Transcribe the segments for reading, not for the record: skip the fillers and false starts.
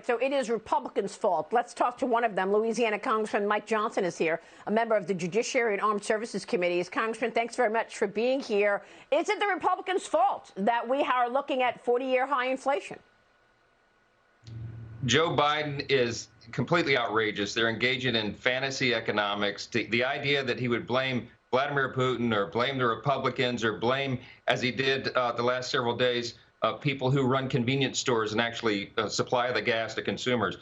right, so it is Republicans' fault. Let's talk to one of them. Louisiana Congressman Mike Johnson is here, a member of the Judiciary and Armed Services Committees. Congressman, thanks very much for being here. Is it the Republicans' fault that we are looking at 40-year high inflation? Joe Biden is completely outrageous. They're engaging in fantasy economics. The idea that he would blame Vladimir Putin or blame the Republicans or blame, as he did the last several days, people who run convenience stores and actually supply the gas to consumers.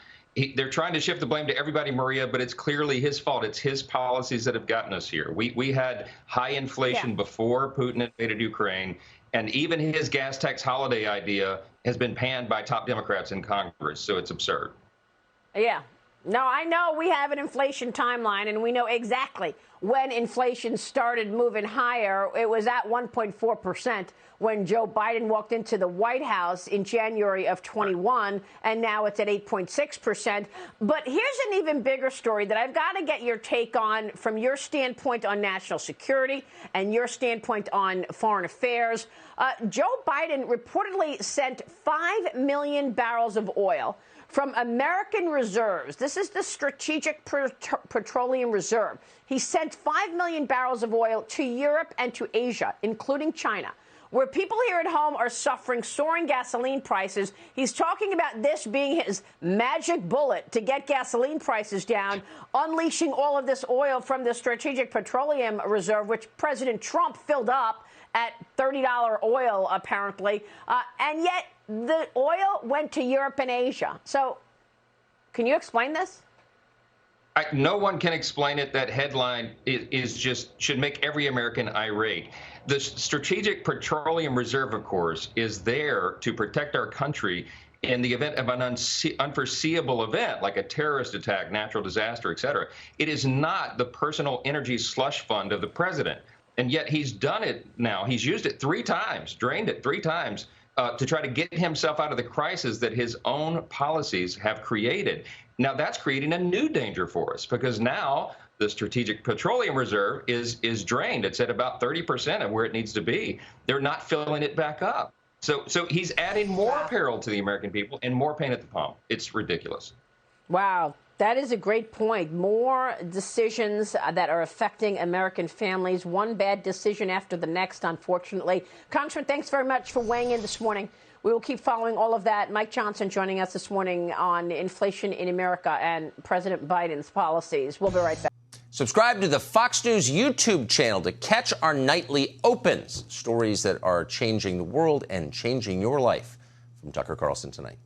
They're trying to shift the blame to everybody, Maria, but it's clearly his fault. It's his policies that have gotten us here. We had high inflation before Putin invaded Ukraine, and even his gas tax holiday idea has been panned by top Democrats in Congress, so it's absurd. Yeah. No, I know we have an inflation timeline, and we know exactly when inflation started moving higher. It was at 1.4% when Joe Biden walked into the White House in January of 21, and now it's at 8.6%. But here's an even bigger story that I've got to get your take on from your standpoint on national security and your standpoint on foreign affairs. Joe Biden reportedly sent 5 million barrels of oil from American reserves. This is the Strategic Petroleum Reserve. He sent 5 million barrels of oil to Europe and to Asia, including China, where people here at home are suffering soaring gasoline prices. He's talking about this being his magic bullet to get gasoline prices down, unleashing all of this oil from the Strategic Petroleum Reserve, which President Trump filled up at $30 oil, apparently. And yet the oil went to Europe and Asia. So can you explain this? No one can explain it. That headline should make every American irate. The Strategic Petroleum Reserve, of course, is there to protect our country in the event of an unforeseeable event, like a terrorist attack, natural disaster, et cetera. It is not the personal energy slush fund of the president. And yet he's done it now. He's used it 3 times, drained it 3 times to try to get himself out of the crisis that his own policies have created. Now, that's creating a new danger for us because now the Strategic Petroleum Reserve is drained. It's at about 30% of where it needs to be. They're not filling it back up. So he's adding more peril to the American people and more pain at the pump. It's ridiculous. Wow. That is a great point. More decisions that are affecting American families, one bad decision after the next, unfortunately. Congressman, thanks very much for weighing in this morning. We will keep following all of that. Mike Johnson joining us this morning on inflation in America and President Biden's policies. We'll be right back. Subscribe to the Fox News YouTube channel to catch our nightly opens, stories that are changing the world and changing your life. From Tucker Carlson tonight.